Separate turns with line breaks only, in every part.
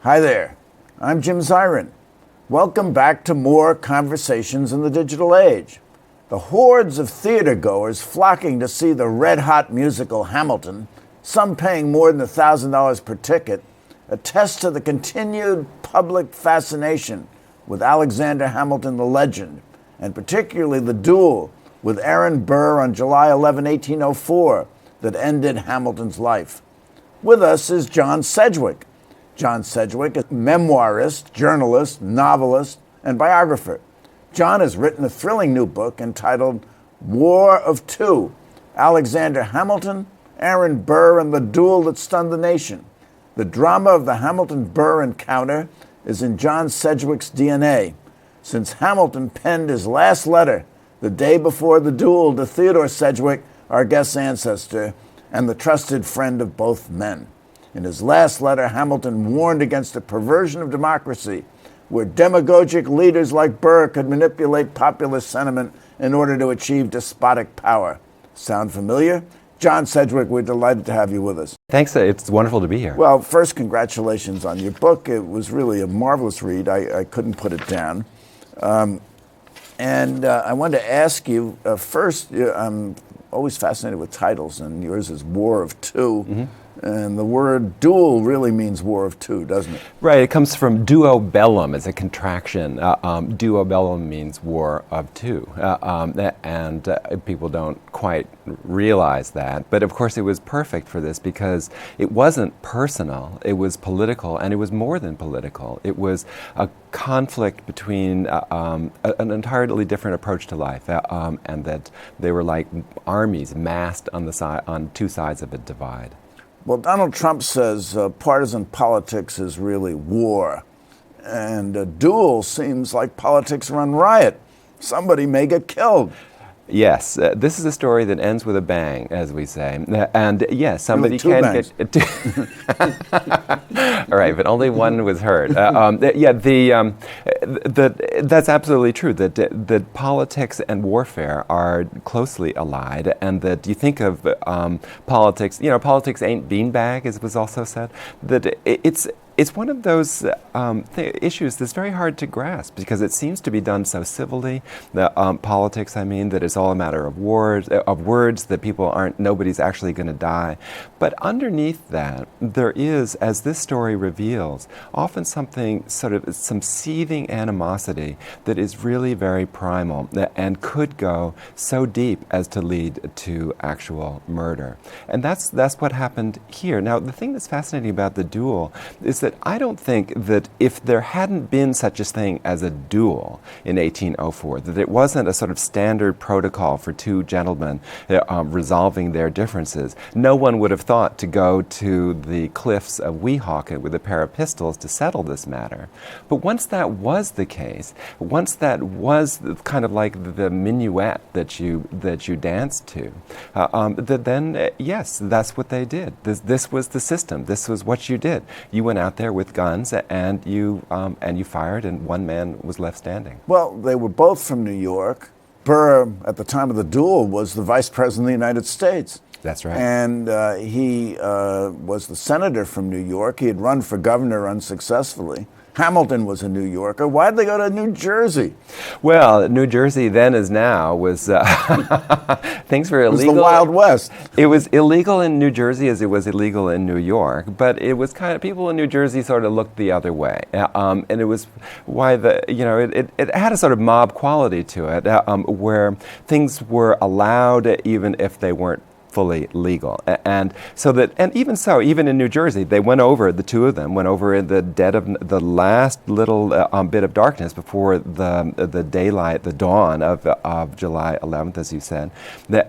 Hi there, I'm Jim Zirin. Welcome back to more Conversations in the Digital Age. The hordes of theatergoers flocking to see the red-hot musical Hamilton, some paying more than $1,000 per ticket, attest to the continued public fascination with Alexander Hamilton the legend, and particularly the duel with Aaron Burr on July 11, 1804, that ended Hamilton's life. With us is John Sedgwick. John Sedgwick is a memoirist, journalist, novelist, and biographer. John has written a thrilling new book entitled War of Two, Alexander Hamilton, Aaron Burr, and the Duel That Stunned the Nation. The drama of the Hamilton-Burr encounter is in John Sedgwick's DNA, since Hamilton penned his last letter the day before the duel to Theodore Sedgwick, our guest's ancestor, and the trusted friend of both men. In his last letter, Hamilton warned against a perversion of democracy, where demagogic leaders like Burr could manipulate popular sentiment in order to achieve despotic power. Sound familiar? John Sedgwick, we're delighted to have you with us.
Thanks. It's wonderful to be here.
Well, first, congratulations on your book. It was really a marvelous read. I couldn't put it down. And I wanted to ask you, first, I'm always fascinated with titles, and yours is War of Two. Mm-hmm. And the word duel really means war of two, doesn't it?
Right. It comes from duo bellum as a contraction. Duo bellum means war of two. And people don't quite realize that. But of course it was perfect for this because it wasn't personal. It was political, and it was more than political. It was a conflict between an entirely different approach to life, and that they were like armies massed on two sides of a divide.
Well, Donald Trump says partisan politics is really war, and a duel seems like politics run riot. Somebody may get killed.
Yes, this is a story that ends with a bang, as we say. And yes, somebody
really
can get... All right, but only one was hurt. That's absolutely true, that politics and warfare are closely allied, and that you think of politics, politics ain't beanbag, as was also said, that it's one of those issues that's very hard to grasp because it seems to be done so civilly. Politics, that it's all a matter of words, that nobody's actually going to die. But underneath that, there is, as this story reveals, often some seething animosity that is really very primal and could go so deep as to lead to actual murder. And that's what happened here. Now, the thing that's fascinating about the duel is that I don't think that if there hadn't been such a thing as a duel in 1804, that it wasn't a sort of standard protocol for two gentlemen resolving their differences, no one would have thought to go to the cliffs of Weehawken with a pair of pistols to settle this matter. But once that was the case, once that was kind of like the minuet that you danced to, then yes, that's what they did. This was the system. This was what you did. You went out there with guns and you fired, and one man was left standing.
Well, they were both from New York. Burr, at the time of the duel, was the Vice President of the United States.
That's right.
And he was the senator from New York. He had run for governor unsuccessfully. Hamilton was a New Yorker. Why did they go to New Jersey?
Well, New Jersey then as now was things were illegal.
It was the Wild West.
It was illegal in New Jersey as it was illegal in New York, but it was kind of, people in New Jersey sort of looked the other way, and it was why it had a sort of mob quality to it, where things were allowed even if they weren't fully legal. And so that, and even so, even in New Jersey, they went over, the two of them went over in the dead of the last little bit of darkness before the daylight, the dawn of July 11th, as you said.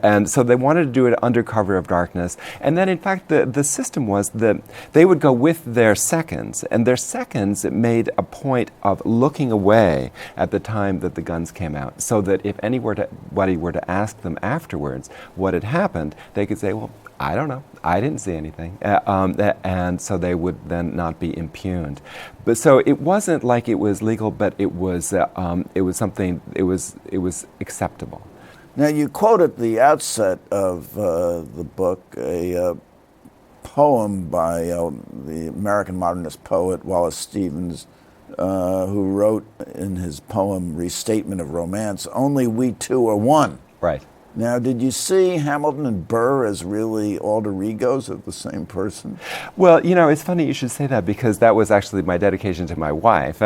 And so they wanted to do it under cover of darkness. And then, in fact, the system was that they would go with their seconds, and their seconds made a point of looking away at the time that the guns came out, so that if anybody were to ask them afterwards what had happened, they could say, well, I don't know, I didn't see anything, and so they would then not be impugned. But so it wasn't like it was legal, but it was something, it was acceptable.
Now, you quote at the outset of the book a poem by the American modernist poet Wallace Stevens, who wrote in his poem Restatement of Romance, "Only we two are one."
Right.
Now, did you see Hamilton and Burr as really alter egos of the same person?
Well, you know, it's funny you should say that, because that was actually my dedication to my wife,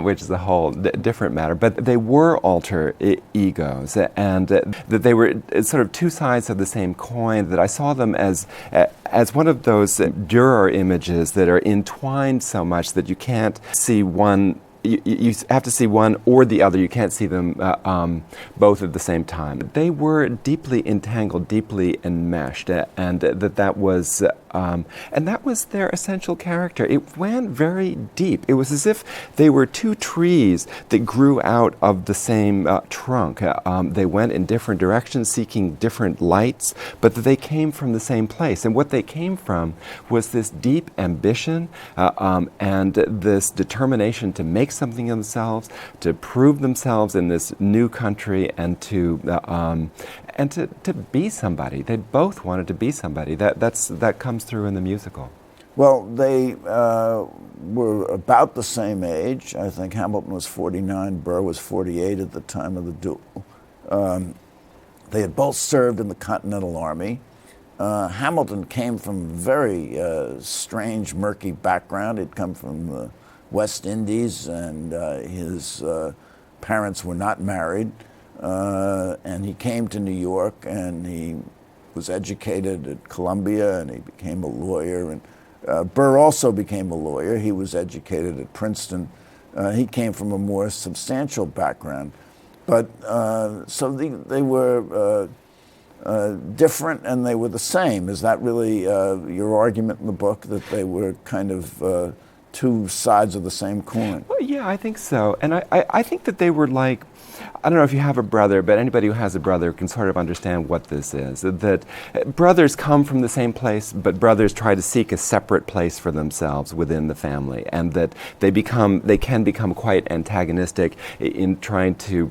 which is a whole different matter. But they were alter egos, and that they were sort of two sides of the same coin, that I saw them as one of those Dürer images that are entwined so much that you can't see one. You have to see one or the other. You can't see them both at the same time. They were deeply entangled, deeply enmeshed, and that was their essential character. It went very deep. It was as if they were two trees that grew out of the same trunk. They went in different directions, seeking different lights, but they came from the same place. And what they came from was this deep ambition and this determination to make something of themselves, to prove themselves in this new country, and to be somebody. They both wanted to be somebody. That comes through in the musical.
Well, they were about the same age. I think Hamilton was 49, Burr was 48 at the time of the duel. They had both served in the Continental Army. Hamilton came from a very strange, murky background. He'd come from the West Indies, and his parents were not married. And he came to New York, and he was educated at Columbia, and he became a lawyer. And Burr also became a lawyer. He was educated at Princeton. He came from a more substantial background. But so they were different, and they were the same. Is that really your argument in the book, that they were kind of two sides of the same coin?
Well, yeah, I think so. And I think that they were like, I don't know if you have a brother, but anybody who has a brother can sort of understand what this is. That brothers come from the same place, but brothers try to seek a separate place for themselves within the family, and that they can become quite antagonistic in trying to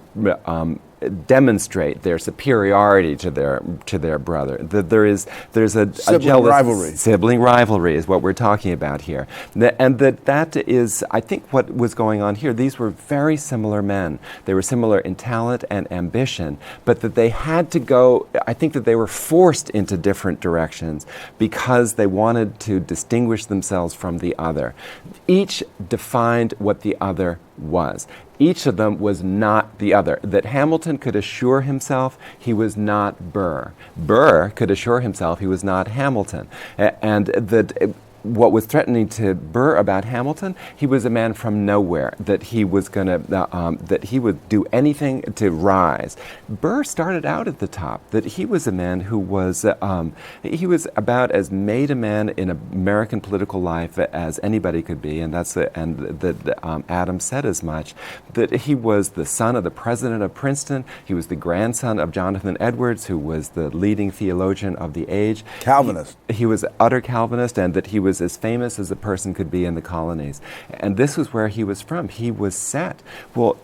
demonstrate their superiority to their brother. That there's a
Sibling rivalry.
Sibling rivalry is what we're talking about here, and that is, I think, what was going on here. These were very similar men. They were similar in talent and ambition, but that they had to go. I think that they were forced into different directions because they wanted to distinguish themselves from the other. Each defined what the other was. Each of them was not the other. That Hamilton could assure himself he was not Burr. Burr could assure himself he was not Hamilton. And that what was threatening to Burr about Hamilton, he was a man from nowhere, that he was going to, that he would do anything to rise. Burr started out at the top, that he was a man who was, he was about as made a man in American political life as anybody could be, and that Adam said as much, that he was the son of the president of Princeton, he was the grandson of Jonathan Edwards, who was the leading theologian of the age.
Calvinist.
He was utter Calvinist, and that he was as famous as a person could be in the colonies. And this was where he was from. He was set. Well,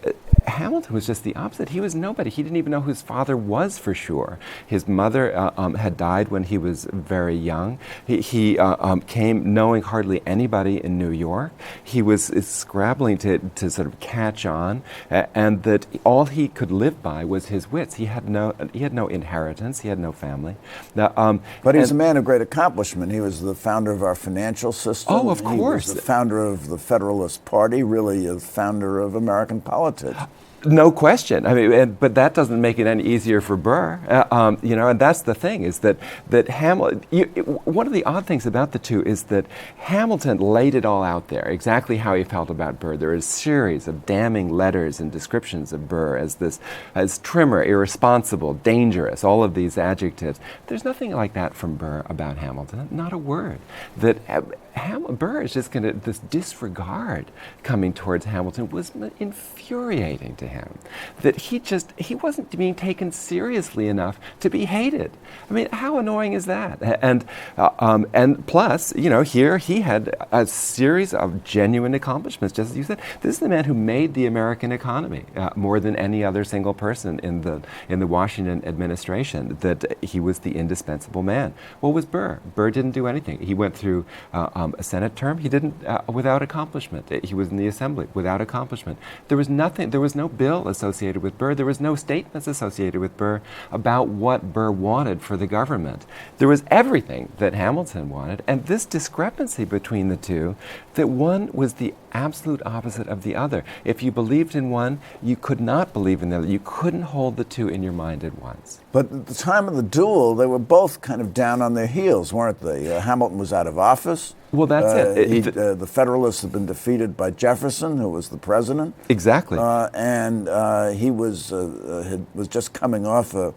Hamilton was just the opposite. He was nobody. He didn't even know who his father was for sure. His mother had died when he was very young. He came knowing hardly anybody in New York. He was scrabbling to sort of catch on, and that all he could live by was his wits. He had no inheritance. He had no family.
But he was a man of great accomplishment. He was the founder of our financial system.
Oh, of course.
He was the founder of the Federalist Party, really a founder of American politics.
No question. I mean, but that doesn't make it any easier for Burr. And that's the thing is that Hamilton. One of the odd things about the two is that Hamilton laid it all out there, exactly how he felt about Burr. There is a series of damning letters and descriptions of Burr as trimmer, irresponsible, dangerous, all of these adjectives. There's nothing like that from Burr about Hamilton. Not a word. That Burr is just going to, this disregard coming towards Hamilton was infuriating to him. That he wasn't being taken seriously enough to be hated. I mean, how annoying is that? And plus, here he had a series of genuine accomplishments, just as you said. This is the man who made the American economy more than any other single person in the Washington administration. That he was the indispensable man. What was Burr? Burr didn't do anything. He went through a Senate term. He didn't without accomplishment. He was in the Assembly without accomplishment. There was nothing. There was no bill associated with Burr. There was no statements associated with Burr about what Burr wanted for the government. There was everything that Hamilton wanted, and this discrepancy between the two, that one was the absolute opposite of the other. If you believed in one, you could not believe in the other. You couldn't hold the two in your mind at once.
But at the time of the duel, they were both kind of down on their heels, weren't they? Hamilton was out of office.
Well, that's it.
The Federalists had been defeated by Jefferson, who was the president.
Exactly.
And he was just coming off a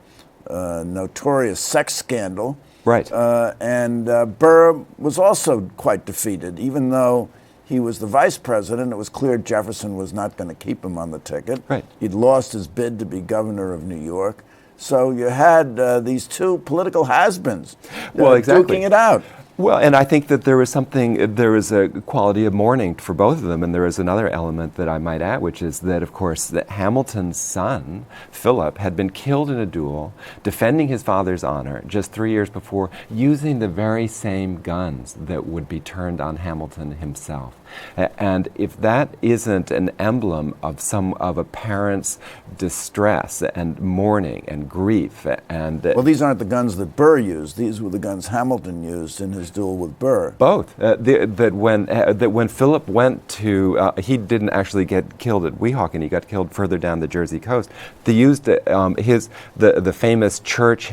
notorious sex scandal.
Right.
And Burr was also quite defeated, even though he was the vice president. It was clear Jefferson was not going to keep him on the ticket.
Right.
He'd lost his bid to be governor of New York. So you had these two political has-beens duking it out.
Well, and I think that there was a quality of mourning for both of them, and there is another element that I might add, which is that, of course, that Hamilton's son, Philip, had been killed in a duel, defending his father's honor just 3 years before, using the very same guns that would be turned on Hamilton himself. And if that isn't an emblem of a parent's distress and mourning and grief, and
well, these aren't the guns that Burr used. These were the guns Hamilton used in his duel with Burr.
Both. That when Philip went to, he didn't actually get killed at Weehawken. He got killed further down the Jersey coast. They used the famous church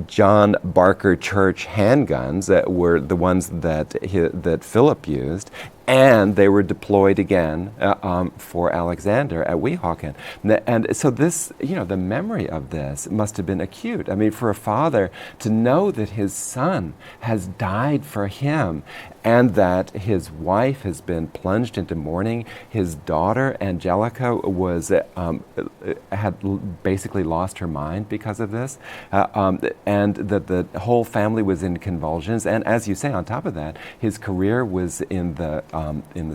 John Barker Church handguns that were the ones that Philip used. And they were deployed again for Alexander at Weehawken. And so this, the memory of this must have been acute. I mean, for a father to know that his son has died for him and that his wife has been plunged into mourning, his daughter Angelica had basically lost her mind because of this, and that the whole family was in convulsions. And as you say, on top of that, his career was in the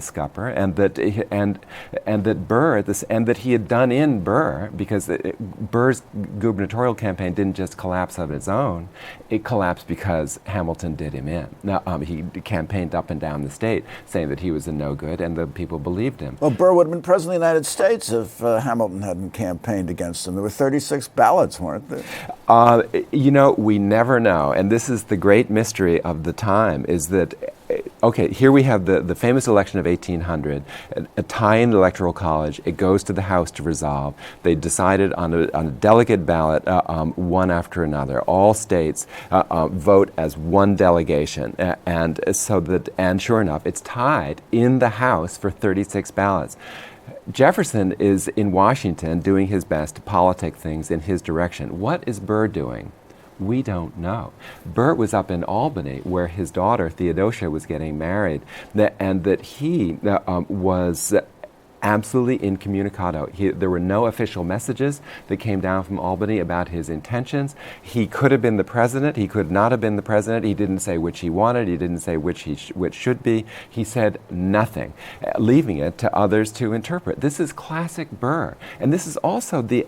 scupper, and that he had done in Burr, because Burr's gubernatorial campaign didn't just collapse of its own; it collapsed because Hamilton did him in. Now he campaigned up and down the state saying that he was a no good, and the people believed him.
Well, Burr would have been president of the United States if Hamilton hadn't campaigned against him. There were 36 ballots, weren't there?
We never know, and this is the great mystery of the time, is that okay, here we have the famous election of 1800, a tie in the Electoral College. It goes to the House to resolve. They decided on a delegate ballot, one after another. All states vote as one delegation, and sure enough, it's tied in the House for 36 ballots. Jefferson is in Washington doing his best to politic things in his direction. What is Burr doing? We don't know. Burr was up in Albany where his daughter Theodosia was getting married, and that he was absolutely incommunicado. There were no official messages that came down from Albany about his intentions. He could have been the president. He could not have been the president. He didn't say which he wanted. He didn't say which should be. He said nothing, leaving it to others to interpret. This is classic Burr, and this is also the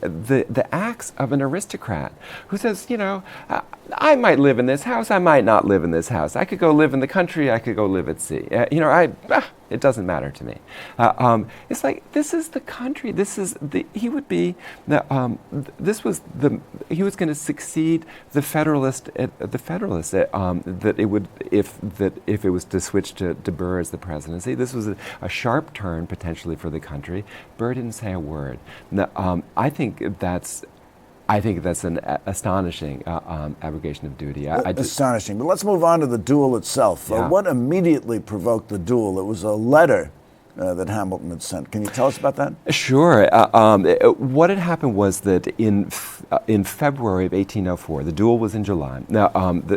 acts of an aristocrat who says, I might live in this house. I might not live in this house. I could go live in the country. I could go live at sea. It doesn't matter to me. It's like, this is the country. This is he would be he was going to succeed the Federalists. That it would if it was to switch to Burr as the presidency. This was a sharp turn potentially for the country. Burr didn't say a word. Now, I think that's an astonishing abrogation of duty.
Astonishing. But let's move on to the duel itself.
Yeah.
What immediately provoked the duel? It was a letter that Hamilton had sent. Can you tell us about that?
Sure. What had happened was that in February of 1804, the duel was in July. Now,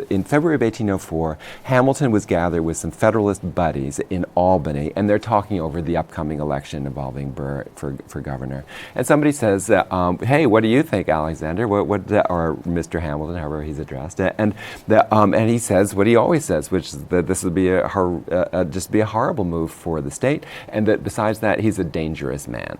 in February of 1804, Hamilton was gathered with some Federalist buddies in Albany, and they're talking over the upcoming election involving Burr for governor. And somebody says, "Hey, what do you think, Alexander? Or Mr. Hamilton, however he's addressed?" And he says what he always says, which is that this would be just be a horrible move for the state. And that besides that, he's a dangerous man.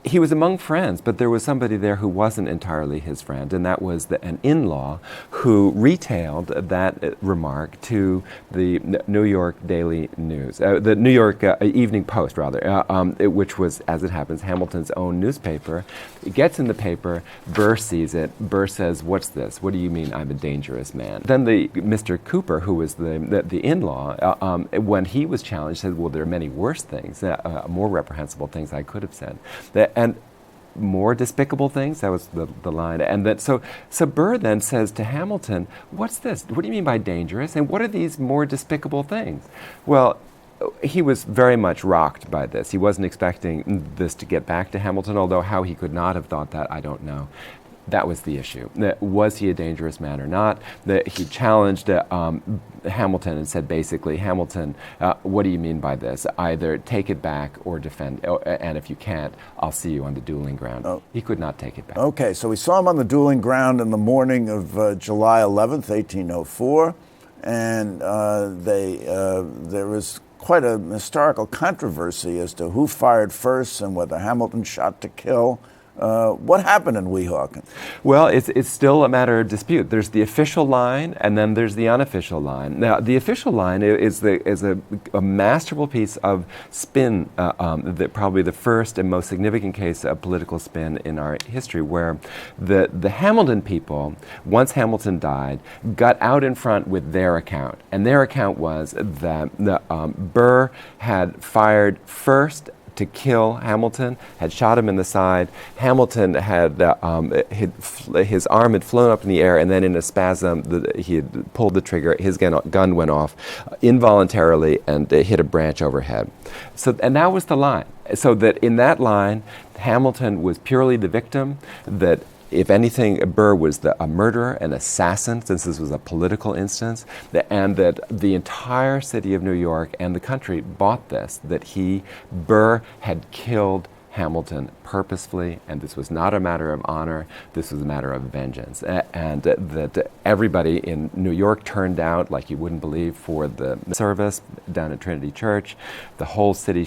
He was among friends, but there was somebody there who wasn't entirely his friend, and that was an in-law who retailed that remark to the New York Daily News, the New York Evening Post, rather, which was, as it happens, Hamilton's own newspaper. It gets in the paper, Burr sees it, Burr says, "What's this? What do you mean I'm a dangerous man?" Then Mr. Cooper, who was the in-law, when he was challenged, said, "Well, there are many worse things, more reprehensible things I could have said." And more despicable things, that was the line. And that so Burr then says to Hamilton, "What's this? What do you mean by dangerous? And what are these more despicable things?" Well, he was very much rocked by this. He wasn't expecting this to get back to Hamilton, although how he could not have thought that, I don't know. That was the issue. Was he a dangerous man or not? He challenged Hamilton and said, basically, "Hamilton, what do you mean by this? Either take it back or defend, and if you can't, I'll see you on the dueling ground." Oh. He could not take it back.
Okay, so we saw him on the dueling ground in the morning of July 11th, 1804, and there was quite a historical controversy as to who fired first and whether Hamilton shot to kill. What happened in Weehawken?
Well, it's still a matter of dispute. There's the official line, and then there's the unofficial line. Now, the official line is a masterful piece of spin, probably the first and most significant case of political spin in our history, where the Hamilton people, once Hamilton died, got out in front with their account, and their account was that Burr had fired first to kill Hamilton, had shot him in the side. Hamilton had his arm had flown up in the air, and then in a spasm, he had pulled the trigger. His gun went off involuntarily and hit a branch overhead. And that was the line. So that in that line, Hamilton was purely the victim. That if anything, Burr was a murderer, an assassin, since this was a political instance, and that the entire city of New York and the country bought this, that Burr had killed Hamilton purposefully, and this was not a matter of honor, this was a matter of vengeance. And that everybody in New York turned out like you wouldn't believe for the service down at Trinity Church. The whole city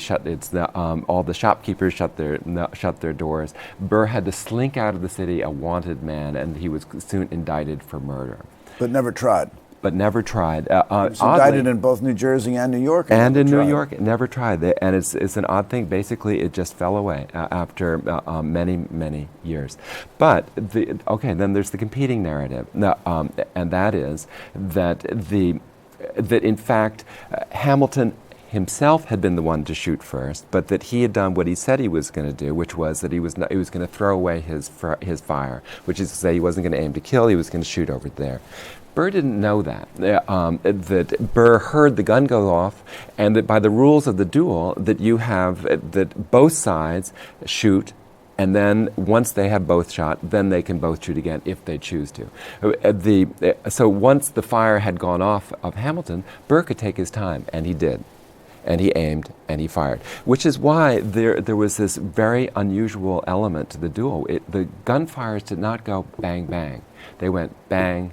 all the shopkeepers shut their doors. Burr had to slink out of the city a wanted man, and he was soon indicted for murder.
But never tried.
Never tried.
He was indicted in both New Jersey and New York.
And in New York, never tried. And it's an odd thing. Basically, it just fell away after many, many years. But then there's the competing narrative, and that is that in fact Hamilton himself had been the one to shoot first, but that he had done what he said he was going to do, which was that he was going to throw away his fire, which is to say he wasn't going to aim to kill, he was going to shoot over there. Burr didn't know that. That Burr heard the gun go off, and that by the rules of the duel, that you have that both sides shoot, and then once they have both shot, then they can both shoot again if they choose to. So once the fire had gone off of Hamilton, Burr could take his time, and he did. And he aimed and he fired, which is why there was this very unusual element to the duel. The gunfires did not go bang, bang. They went bang,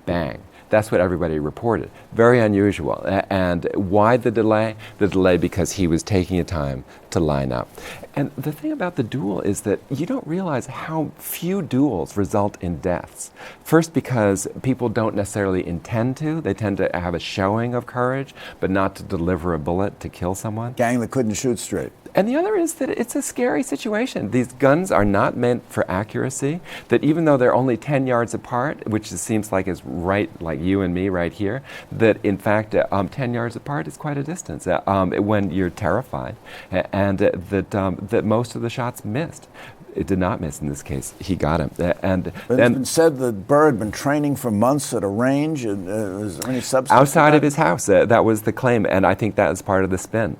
bang. That's what everybody reported. Very unusual. And why the delay? The delay because he was taking a time to line up. And the thing about the duel is that you don't realize how few duels result in deaths. First, because people don't necessarily intend to. They tend to have a showing of courage, but not to deliver a bullet to kill someone.
Gang that couldn't shoot straight.
And the other is that it's a scary situation. These guns are not meant for accuracy, that even though they're only 10 yards apart, which seems like is right, like you and me right here, that in fact 10 yards apart is quite a distance when you're terrified, and that most of the shots missed. It did not miss in this case. He got him. And
but it's been said that Burr had been training for months at a range. And, is there any substance
outside of his house? That was the claim, and I think that is part of the spin.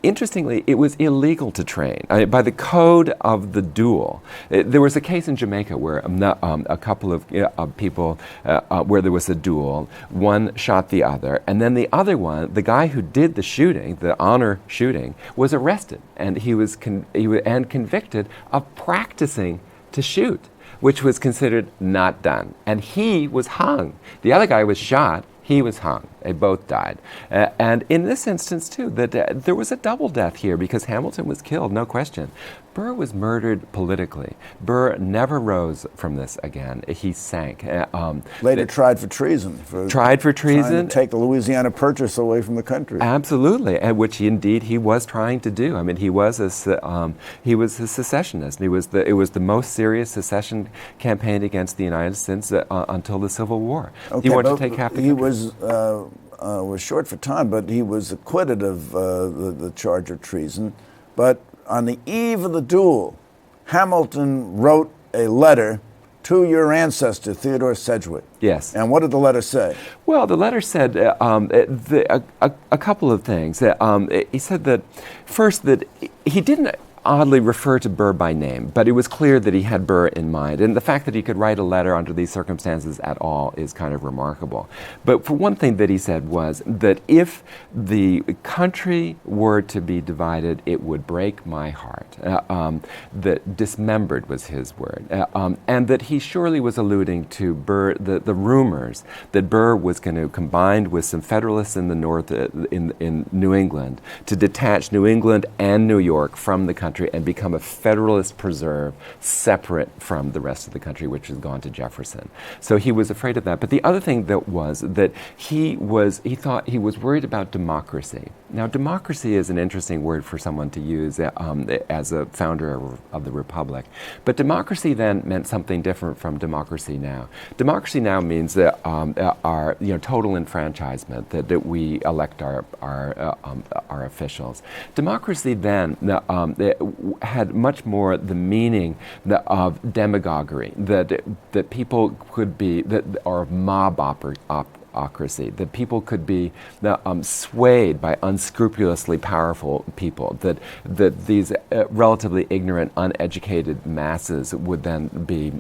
Interestingly, it was illegal to train. By the code of the duel, there was a case in Jamaica where a couple of people, where there was a duel, one shot the other, and then the other one, the guy who did the shooting, the honor shooting, was arrested, and he was convicted of practicing to shoot, which was considered not done. And he was hung. The other guy was shot. He was hung. They both died. And in this instance, too, that there was a double death here because Hamilton was killed, no question. Burr was murdered politically. Burr never rose from this again. He sank.
Later tried for treason.
Trying to
take the Louisiana Purchase away from the country.
Absolutely, and which indeed he was trying to do. I mean, he was a secessionist. It was the most serious secession campaign against the United States until the Civil War.
Okay,
he wanted to take half the country.
He was short for time, but he was acquitted of the charge of treason. But on the eve of the duel, Hamilton wrote a letter to your ancestor, Theodore Sedgwick.
Yes.
And what did the letter say?
Well, the letter said a couple of things. He said that, first, that he didn't oddly refer to Burr by name, but it was clear that he had Burr in mind. And the fact that he could write a letter under these circumstances at all is kind of remarkable. But for one thing that he said was that if the country were to be divided, it would break my heart. That dismembered was his word. And that he surely was alluding to Burr, the rumors that Burr was going to combine with some Federalists in the North, in New England, to detach New England and New York from the country and become a Federalist preserve separate from the rest of the country, which has gone to Jefferson. So he was afraid of that. But the other thing that was that he thought he was worried about democracy. Now, democracy is an interesting word for someone to use as a founder of the Republic. But democracy then meant something different from democracy now. Democracy now means that our total enfranchisement, that we elect our officials. Democracy then had much more the meaning of demagoguery, that people could be, or mobocracy, that people could be swayed by unscrupulously powerful people, that these relatively ignorant, uneducated masses would then be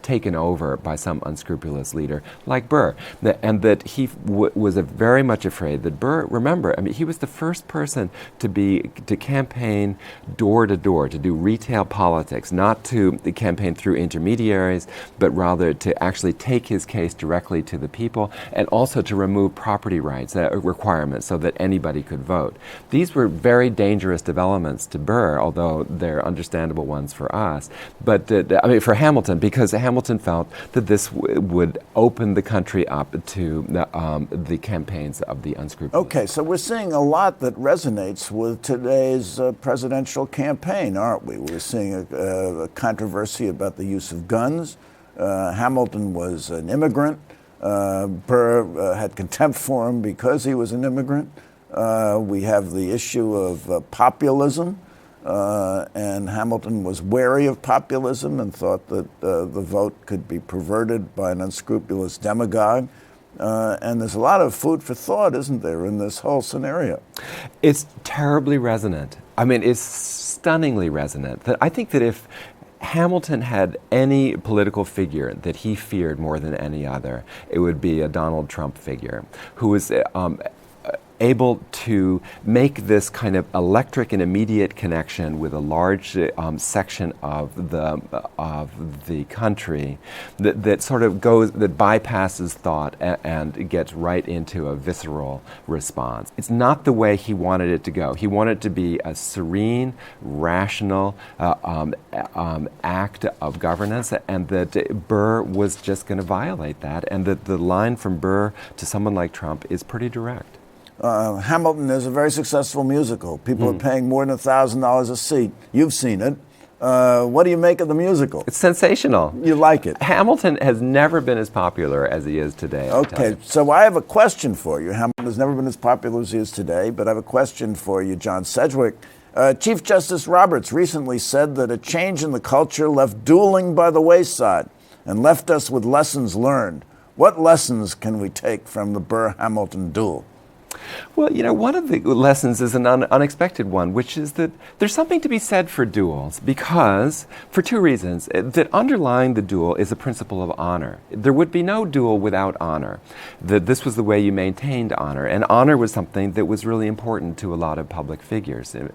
taken over by some unscrupulous leader like Burr, and that he was very much afraid that Burr, remember, I mean, he was the first person to campaign door to door, to do retail politics, not to campaign through intermediaries, but rather to actually take his case directly to the people, and also to remove property rights requirements so that anybody could vote. These were very dangerous developments to Burr, although they're understandable ones for us. But for Hamilton, because Hamilton felt that this would open the country up to the campaigns of the unscrupulous.
Okay, so we're seeing a lot that resonates with today's presidential campaign, aren't we? We're seeing a controversy about the use of guns. Hamilton was an immigrant. Burr had contempt for him because he was an immigrant. We have the issue of populism, and Hamilton was wary of populism and thought that the vote could be perverted by an unscrupulous demagogue. And there's a lot of food for thought, isn't there, in this whole scenario?
It's terribly resonant. I mean, it's stunningly resonant. That I think that if Hamilton had any political figure that he feared more than any other, it would be a Donald Trump figure, who was able to make this kind of electric and immediate connection with a large section of the country that sort of that bypasses thought and gets right into a visceral response. It's not the way he wanted it to go. He wanted it to be a serene, rational act of governance, and that Burr was just going to violate that, and that the line from Burr to someone like Trump is pretty direct.
Hamilton is a very successful musical. People are paying more than $1,000 a seat. You've seen it. What do you make of the musical?
It's sensational.
You like it?
Hamilton has never been as popular as he is today.
Okay, so I have a question for you. Hamilton has never been as popular as he is today, but I have a question for you, John Sedgwick. Chief Justice Roberts recently said that a change in the culture left dueling by the wayside and left us with lessons learned. What lessons can we take from the Burr-Hamilton duel?
Well, one of the lessons is an unexpected one, which is that there's something to be said for duels because, for two reasons, that underlying the duel is a principle of honor. There would be no duel without honor. That this was the way you maintained honor, and honor was something that was really important to a lot of public figures, and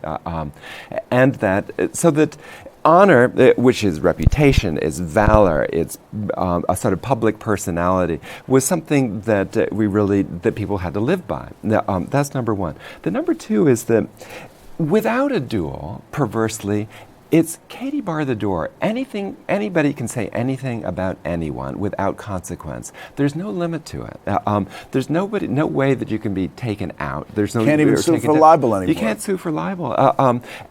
so that honor, which is reputation, is valor, it's a sort of public personality, was something that that people had to live by. That's number one. The number two is that without a duel, perversely, it's Katie bar the door. Anybody can say anything about anyone without consequence. There's no limit to it. There's no way that you can be taken out. There's no.
Can't even sue for libel anymore.
You can't sue for libel.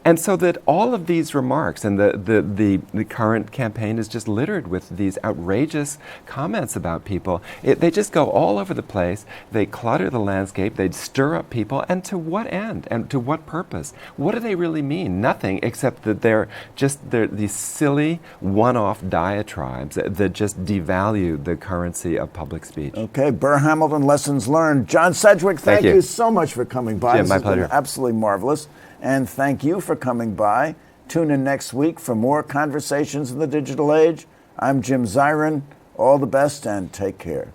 And so that all of these remarks and the current campaign is just littered with these outrageous comments about people. They just go all over the place. They clutter the landscape. They stir up people. And to what end? And to what purpose? What do they really mean? Nothing, except that they're these silly one-off diatribes that just devalue the currency of public speech.
Okay, Burr-Hamilton lessons learned. John Sedgwick, thank you so much for coming by.
Jim, my pleasure.
Absolutely marvelous. And thank you for coming by. Tune in next week for more conversations in the digital age. I'm Jim Zirin. All the best and take care.